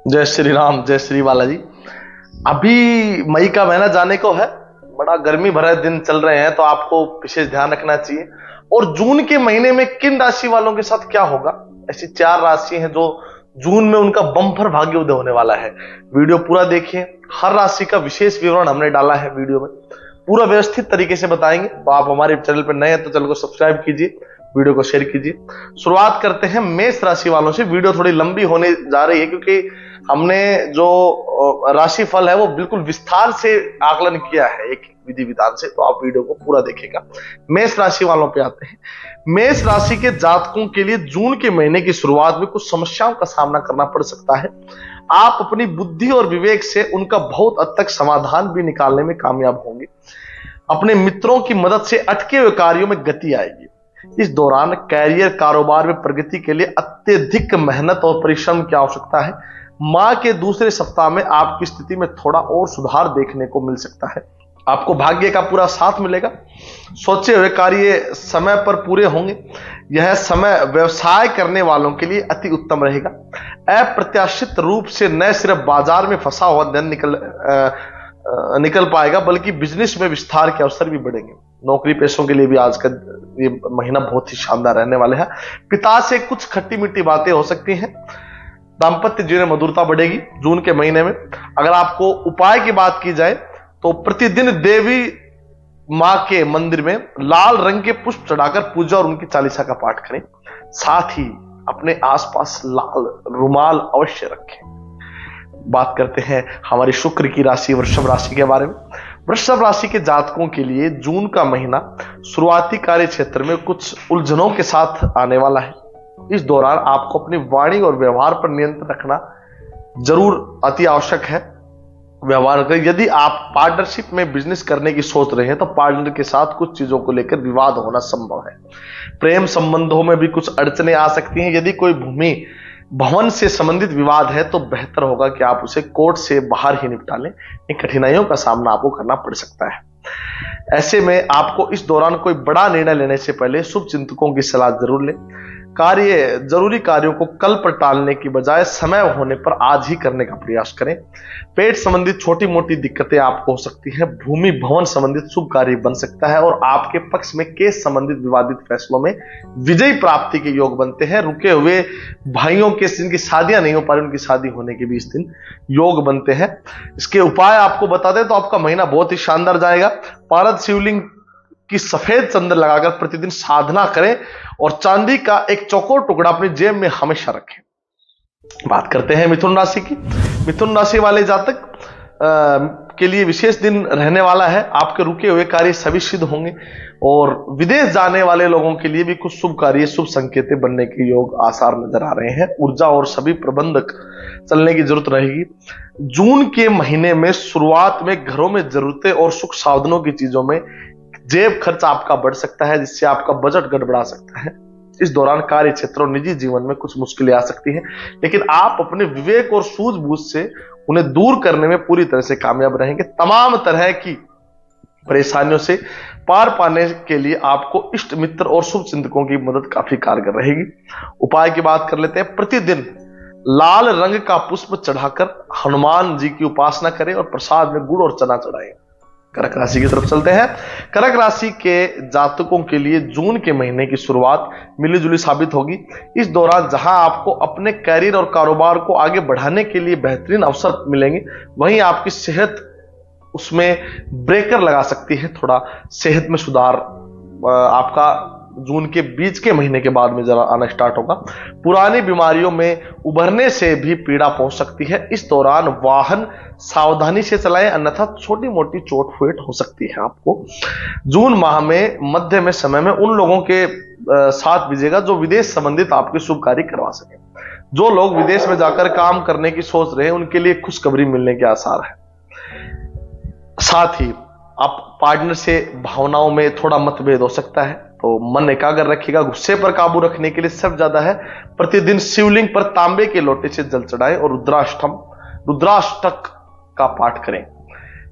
जय श्री राम, जय श्री बालाजी। अभी मई का महीना जाने को है, बड़ा गर्मी भरे दिन चल रहे हैं, तो आपको विशेष ध्यान रखना चाहिए। और जून के महीने में किन राशि वालों के साथ क्या होगा, ऐसी 4 राशि हैं जो जून में उनका बम्पर भाग्य उदय होने वाला है। वीडियो पूरा देखिए, हर राशि का विशेष विवरण हमने डाला है वीडियो में, पूरा व्यवस्थित तरीके से बताएंगे। तो आप हमारे चैनल पर नए हैं तो चैनल को सब्सक्राइब कीजिए, वीडियो को शेयर कीजिए। शुरुआत करते हैं मेष राशि वालों से। वीडियो थोड़ी लंबी होने जा रही है क्योंकि हमने जो राशि फल है वो बिल्कुल विस्तार से आकलन किया है एक विधि विधान से, तो आप वीडियो को पूरा देखिएगा। मेष राशि वालों पे आते हैं। मेष राशि के जातकों के लिए जून के महीने की शुरुआत में कुछ समस्याओं का सामना करना पड़ सकता है। आप अपनी बुद्धि और विवेक से उनका बहुत हद तक समाधान भी निकालने में कामयाब होंगे। अपने मित्रों की मदद से अटके हुए कार्यों में गति आएगी। इस दौरान कैरियर कारोबार में प्रगति के लिए अत्यधिक मेहनत और परिश्रम की आवश्यकता है। माह के दूसरे सप्ताह में आपकी स्थिति में थोड़ा और सुधार देखने को मिल सकता है। आपको भाग्य का पूरा साथ मिलेगा। सोचे हुए कार्य समय पर पूरे होंगे। यह समय व्यवसाय करने वालों के लिए अति उत्तम रहेगा। अप्रत्याशित रूप से न सिर्फ बाजार में फंसा हुआ धन निकल पाएगा, बल्कि बिजनेस में विस्तार के अवसर भी बढ़ेंगे। नौकरी पेशों के लिए भी आज का ये महीना बहुत ही शानदार रहने वाले हैं। पिता से कुछ खट्टी मीठी बातें हो सकती हैं। दाम्पत्य जीवन में मधुरता बढ़ेगी जून के महीने में। अगर आपको उपाय की बात की जाए तो प्रतिदिन देवी मां के मंदिर में लाल रंग के पुष्प चढ़ाकर पूजा और उनकी चालीसा का पाठ करें। साथ ही अपने आसपास लाल रुमाल अवश्य रखें। बात करते हैं हमारी शुक्र की राशि वृषभ राशि के बारे में। वृषभ राशि के जातकों के लिए जून का महीना शुरुआती कार्य क्षेत्र में कुछ उलझनों के साथ आने वाला है। इस दौरान आपको अपनी वाणी और व्यवहार पर नियंत्रण रखना जरूर अति आवश्यक है। व्यवहार करें। यदि आप पार्टनरशिप में बिजनेस करने की सोच रहे हैं तो पार्टनर के साथ कुछ चीजों को लेकर विवाद होना संभव है। प्रेम संबंधों में भी कुछ अड़चने आ सकती हैं। यदि कोई भूमि भवन से संबंधित विवाद है तो बेहतर होगा कि आप उसे कोर्ट से बाहर ही निपटा लें। इन कठिनाइयों का सामना आपको करना पड़ सकता है। ऐसे में आपको इस दौरान कोई बड़ा निर्णय लेने से पहले शुभ चिंतकों की सलाह जरूर लें। जरूरी कार्यों को कल पर टालने की बजाय समय होने पर आज ही करने का प्रयास करें। पेट संबंधित छोटी मोटी दिक्कतें आपको हो सकती हैं। भूमि भवन संबंधित शुभ कार्य बन सकता है और आपके पक्ष में केस संबंधित विवादित फैसलों में विजय प्राप्ति के योग बनते हैं। रुके हुए भाइयों के जिनकी शादियां नहीं हो पा रही उनकी शादी होने के भी इस दिन योग बनते हैं। इसके उपाय आपको बता दें तो आपका महीना बहुत ही शानदार जाएगा। पारद शिवलिंग की सफेद चंदन लगाकर प्रतिदिन साधना करें और चांदी का एक चौकोर टुकड़ा अपनी जेब में हमेशा रखें। बात करते हैं मिथुन राशि की। मिथुन राशि वाले जातक के लिए विशेष दिन रहने वाला है। आपके रुके हुए कार्य सभी सिद्ध होंगे और विदेश जाने वाले लोगों के लिए भी कुछ शुभ कार्य शुभ संकेत बनने के योग आसार नजर आ रहे हैं। ऊर्जा और सभी प्रबंधक चलने की जरूरत रहेगी। जून के महीने में शुरुआत में घरों में जरूरतें और सुख साधनों की चीजों में जेब खर्च आपका बढ़ सकता है, जिससे आपका बजट गड़बड़ा सकता है। इस दौरान कार्य क्षेत्र और निजी जीवन में कुछ मुश्किलें आ सकती हैं, लेकिन आप अपने विवेक और सूझबूझ से उन्हें दूर करने में पूरी तरह से कामयाब रहेंगे। तमाम तरह की परेशानियों से पार पाने के लिए आपको इष्ट मित्र और शुभ चिंतकों की मदद काफी कारगर रहेगी। उपाय की बात कर लेते हैं। प्रतिदिन लाल रंग का पुष्प चढ़ाकर हनुमान जी की उपासना करें और प्रसाद में गुड़ और चना चढ़ाएं। कर्क राशि की तरफ चलते हैं। कर्क राशि के जातकों के लिए जून के महीने की शुरुआत मिलीजुली साबित होगी। इस दौरान जहां आपको अपने कैरियर और कारोबार को आगे बढ़ाने के लिए बेहतरीन अवसर मिलेंगे, वहीं आपकी सेहत उसमें ब्रेकर लगा सकती है। थोड़ा सेहत में सुधार आपका जून के बीच के महीने के बाद में जरा आना स्टार्ट होगा। पुरानी बीमारियों में उभरने से भी पीड़ा पहुंच सकती है। इस दौरान वाहन सावधानी से चलाएं, अन्यथा छोटी मोटी चोट फेट हो सकती है आपको। जून माह में मध्य में समय में उन लोगों के साथ बीजेगा जो विदेश संबंधित आपके शुभ कार्य करवा सके। जो लोग विदेश में जाकर काम करने की सोच रहे हैं उनके लिए खुशखबरी मिलने के आसार है। साथ ही आप पार्टनर से भावनाओं में थोड़ा मतभेद हो सकता है, तो मन एकाग्र रखिएगा। गुस्से पर काबू रखने के लिए सब ज्यादा है प्रतिदिन शिवलिंग पर तांबे के लोटे से जल चढ़ाएं और रुद्राष्टक का पाठ करें।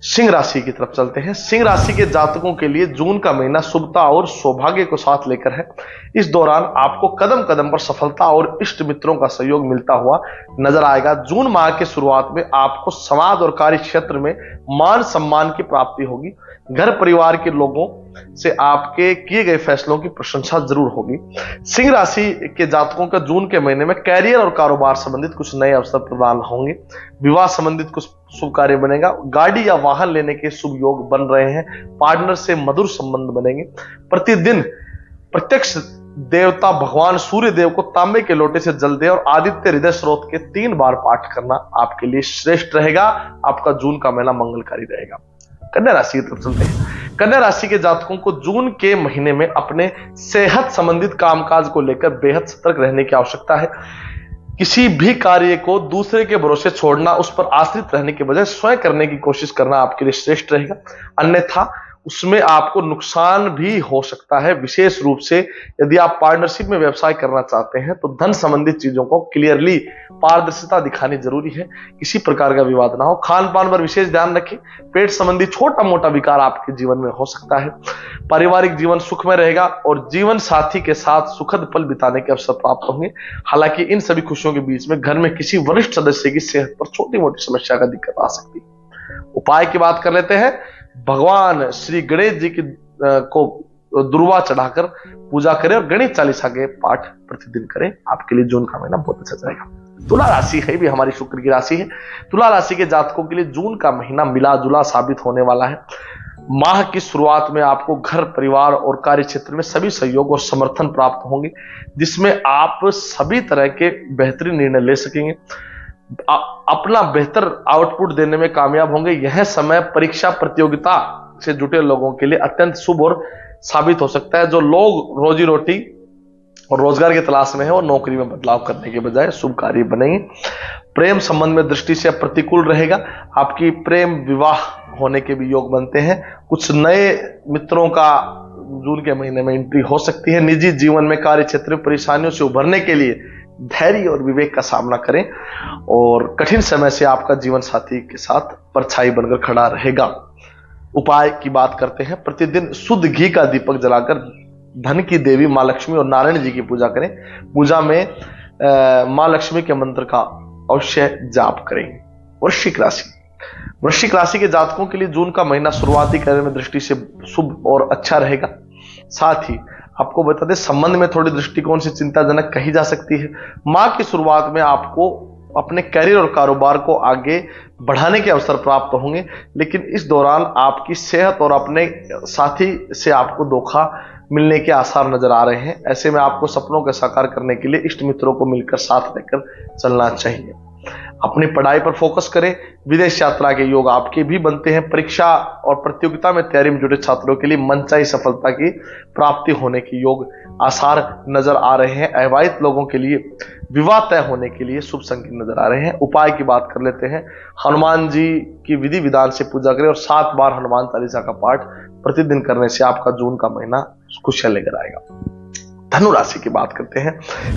सिंह राशि की तरफ चलते हैं। सिंह राशि के जातकों के लिए जून का महीना शुभता और सौभाग्य को साथ लेकर है। इस दौरान आपको कदम कदम पर सफलता और इष्ट मित्रों का सहयोग मिलता हुआ नजर आएगा। जून माह के शुरुआत में आपको समाज और कार्य क्षेत्र में मान सम्मान की प्राप्ति होगी। घर परिवार के लोगों से आपके किए गए फैसलों की प्रशंसा जरूर होगी। सिंह राशि के जातकों का जून के महीने में कैरियर और कारोबार संबंधित कुछ नए अवसर प्रदान होंगे। विवाह संबंधित कुछ शुभ कार्य बनेगा। गाड़ी या वाहन लेने के शुभ योग बन रहे हैं। पार्टनर से मधुर संबंध बनेंगे। प्रतिदिन प्रत्यक्ष देवता भगवान सूर्य देव को तांबे के लोटे से जल दे और आदित्य हृदय स्रोत के 3 बार पाठ करना आपके लिए श्रेष्ठ रहेगा। आपका जून का महीना मंगलकारी रहेगा। कन्या राशि की तरफ चलते हैं। कन्या राशि के जातकों को जून के महीने में अपने सेहत संबंधित कामकाज को लेकर बेहद सतर्क रहने की आवश्यकता है। किसी भी कार्य को दूसरे के भरोसे छोड़ना, उस पर आश्रित रहने के बजाय स्वयं करने की कोशिश करना आपके लिए श्रेष्ठ रहेगा। अन्यथा उसमें आपको नुकसान भी हो सकता है। विशेष रूप से यदि आप पार्टनरशिप में व्यवसाय करना चाहते हैं तो धन संबंधित चीजों को क्लियरली पारदर्शिता दिखानी जरूरी है। किसी प्रकार का विवाद ना हो। खान पान पर विशेष ध्यान रखें। पेट संबंधी छोटा मोटा विकार आपके जीवन में हो सकता है। पारिवारिक जीवन सुखमय रहेगा और जीवन साथी के साथ सुखद पल बिताने के अवसर प्राप्त होंगे। हालांकि इन सभी खुशियों के बीच में घर में किसी वरिष्ठ सदस्य की सेहत पर छोटी मोटी समस्या का दिक्कत आ सकती है। उपाय की बात कर लेते हैं। भगवान श्री गणेश जी की को दुर्वा चढ़ाकर पूजा करें और गणेश चालीसा के पाठ प्रतिदिन करें। आपके लिए जून का महीना बहुत अच्छा जाएगा। तुला राशि है भी हमारी शुक्र की राशि है। तुला राशि के जातकों के लिए जून का महीना मिला जुला साबित होने वाला है। माह की शुरुआत में आपको घर परिवार और कार्य क्षेत्र में सभी सहयोग और समर्थन प्राप्त होंगे, जिसमें आप सभी तरह के बेहतरीन निर्णय ले सकेंगे। अपना बेहतर आउटपुट देने में कामयाब होंगे। यह समय परीक्षा प्रतियोगिता से जुटे लोगों के लिए अत्यंत शुभ और साबित हो सकता है। जो लोग रोजी रोटी और रोजगार की तलाश में है और नौकरी में बदलाव करने के बजाय शुभ कार्य बनेंगे। प्रेम संबंध में दृष्टि से प्रतिकूल रहेगा। आपकी प्रेम विवाह होने के भी योग बनते हैं। कुछ नए मित्रों का जून के महीने में एंट्री हो सकती है। निजी जीवन में कार्य क्षेत्र में परेशानियों से उभरने के लिए धैर्य और विवेक का सामना करें और कठिन समय से आपका जीवन साथी के साथ परछाई बनकर खड़ा रहेगा। उपाय की बात करते हैं। प्रतिदिन शुद्ध घी का दीपक जलाकर धन की देवी मां लक्ष्मी और नारायण जी की पूजा करें। पूजा में मां लक्ष्मी के मंत्र का अवश्य जाप करें। वृश्चिक राशि। वृश्चिक राशि के जातकों के लिए जून का महीना शुरुआती कार्य में दृष्टि से शुभ और अच्छा रहेगा। साथ ही आपको बता दें, संबंध में थोड़ी दृष्टिकोण से चिंताजनक कही जा सकती है। माह की शुरुआत में आपको अपने कैरियर और कारोबार को आगे बढ़ाने के अवसर प्राप्त होंगे, लेकिन इस दौरान आपकी सेहत और अपने साथी से आपको धोखा मिलने के आसार नजर आ रहे हैं। ऐसे में आपको सपनों का साकार करने के लिए इष्ट मित्रों को मिलकर साथ लेकर चलना चाहिए। अपनी पढ़ाई पर फोकस करें। विदेश यात्रा के योग आपके भी बनते हैं। परीक्षा और प्रतियोगिता में तैयारी में जुटे छात्रों के लिए मनचाही सफलता की प्राप्ति होने के योग आसार नजर आ रहे हैं। अविवाहित लोगों के लिए विवाह तय होने के लिए शुभ संकेत नजर आ रहे हैं। उपाय की बात कर लेते हैं। हनुमान जी की विधि विधान से पूजा करें और 7 बार हनुमान चालीसा का पाठ प्रतिदिन करने से आपका जून का महीना खुशियां लेकर आएगा। धनु राशि की बात करते हैं।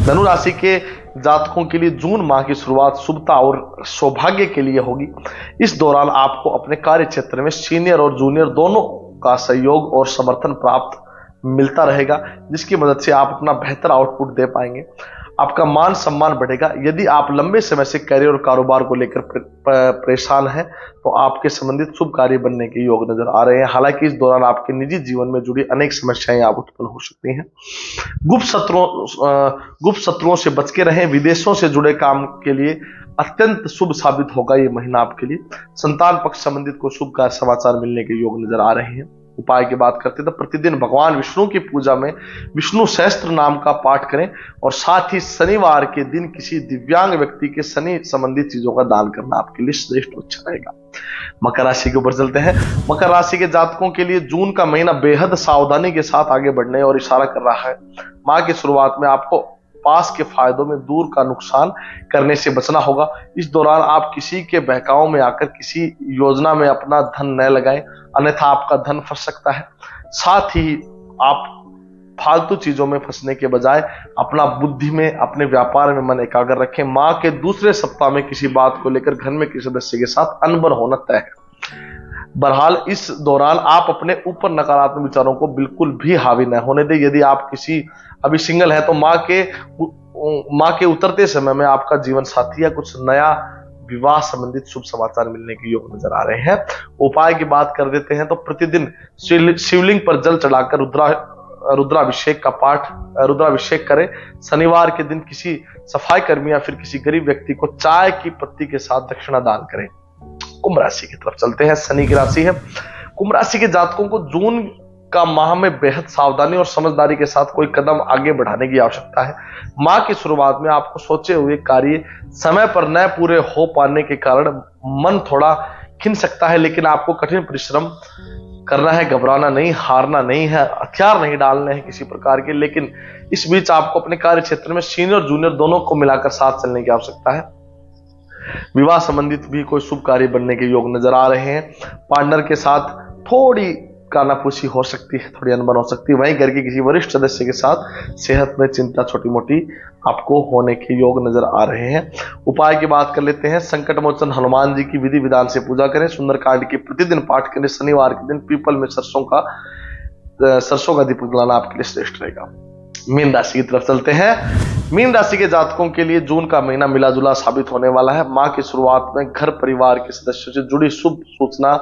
धनु राशि के जातकों के लिए जून माह की शुरुआत शुभता और सौभाग्य के लिए होगी। इस दौरान आपको अपने कार्य क्षेत्र में सीनियर और जूनियर दोनों का सहयोग और समर्थन प्राप्त मिलता रहेगा, जिसकी मदद से आप अपना बेहतर आउटपुट दे पाएंगे। आपका मान सम्मान बढ़ेगा। यदि आप लंबे समय से करियर और कारोबार को लेकर परेशान हैं तो आपके संबंधित शुभ कार्य बनने के योग नजर आ रहे हैं। हालांकि इस दौरान आपके निजी जीवन में जुड़ी अनेक समस्याएं आप उत्पन्न हो सकती हैं। गुप्त शत्रुओं से बच के रहें। विदेशों से जुड़े काम के लिए अत्यंत शुभ साबित होगा ये महीना आपके लिए। संतान पक्ष संबंधित को शुभ का समाचार मिलने के योग नजर आ रहे हैं। उपाय की बात करते हैं तो प्रतिदिन भगवान विष्णु की पूजा में विष्णु सहस्त्र नाम का पाठ करें और साथ ही शनिवार के दिन किसी दिव्यांग व्यक्ति के शनि संबंधित चीजों का दान करना आपके लिए श्रेष्ठ अच्छा रहेगा। मकर राशि के ऊपर चलते हैं। मकर राशि के जातकों के लिए जून का महीना बेहद सावधानी के साथ आगे बढ़ने और इशारा कर रहा है। माह की शुरुआत में आपको पास के फायदों में दूर का नुकसान करने से बचना होगा। इस दौरान आप किसी के बहकाव में आकर किसी योजना में अपना धन न लगाएं, अन्यथा आपका धन फंस सकता है। साथ ही आप फालतू चीजों में फंसने के बजाय अपना बुद्धि में अपने व्यापार में मन एकाग्र रखें। माह के दूसरे सप्ताह में किसी बात को लेकर घर में किसी सदस्य के साथ अनबन होना तय है। बहरहाल इस दौरान आप अपने ऊपर नकारात्मक विचारों को बिल्कुल भी हावी न होने दें। यदि आप किसी अभी सिंगल है तो माँ के उतरते समय में आपका जीवन साथी या कुछ नया विवाह संबंधित शुभ समाचार मिलने के योग नजर आ रहे हैं। उपाय की बात कर देते हैं तो प्रतिदिन शिवलिंग पर जल चढ़ाकर रुद्राभिषेक का पाठ रुद्राभिषेक करें। शनिवार के दिन किसी सफाई कर्मी या फिर किसी गरीब व्यक्ति को चाय की पत्ती के साथ दक्षिणा दान करें। कुंभ राशि की तरफ चलते हैं। शनि की राशि है। कुंभ राशि के जातकों को जून का माह में बेहद सावधानी और समझदारी के साथ कोई कदम आगे बढ़ाने की आवश्यकता है। माह की शुरुआत में आपको सोचे हुए कार्य समय पर न पूरे हो पाने के कारण मन थोड़ा खिन सकता है, लेकिन आपको कठिन परिश्रम करना है, घबराना नहीं, हारना नहीं है, हथियार नहीं डालने हैं किसी प्रकार के। लेकिन इस बीच आपको अपने कार्य क्षेत्र में सीनियर और जूनियर दोनों को मिलाकर साथ चलने की आवश्यकता है। विवाह संबंधित भी कोई शुभ कार्य बनने के योग नजर आ रहे हैं। पार्टनर के साथ थोड़ी कानाफूसी हो सकती है, थोड़ी अनबन हो सकती है। वहीं घर के किसी वरिष्ठ सदस्य के साथ सेहत में चिंता छोटी मोटी आपको होने के योग नजर आ रहे हैं। उपाय की बात कर लेते हैं। संकट मोचन हनुमान जी की विधि विधान से पूजा करें। सुंदरकांड की प्रतिदिन पाठ करें। शनिवार के दिन पीपल में सरसों का दीपक जलाना आपके लिए श्रेष्ठ रहेगा। मीन राशि की तरफ चलते हैं। मीन राशि के जातकों के लिए जून का महीना मिला जुला साबित होने वाला है। माह की शुरुआत में घर परिवार के सदस्यों से जुड़ी शुभ सूचना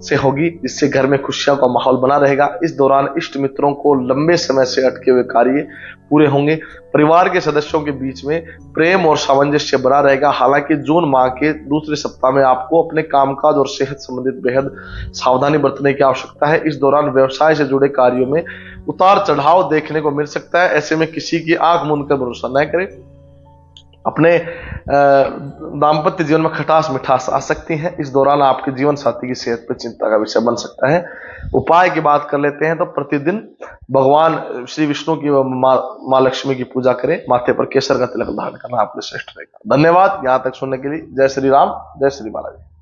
से होगी, जिससे घर में खुशियों का माहौल बना रहेगा। इस दौरान इष्ट मित्रों को लंबे समय से अटके हुए कार्य पूरे होंगे। परिवार के सदस्यों के बीच में प्रेम और सामंजस्य बना रहेगा। हालांकि जून माह के दूसरे सप्ताह में आपको अपने कामकाज और सेहत संबंधित बेहद सावधानी बरतने की आवश्यकता है। इस दौरान व्यवसाय से जुड़े कार्यों में उतार चढ़ाव देखने को मिल सकता है। ऐसे में किसी की आंख मूंद कर भरोसा न करें। अपने दाम्पत्य जीवन में खटास मिठास आ सकती है। इस दौरान आपके जीवन साथी की सेहत पर चिंता का विषय बन सकता है। उपाय की बात कर लेते हैं तो प्रतिदिन भगवान श्री विष्णु की माँ लक्ष्मी की पूजा करें। माथे पर केसर का तिलक धारण करना आपके श्रेष्ठ रहेगा। धन्यवाद यहां तक सुनने के लिए। जय श्री राम, जय श्री बालाजी।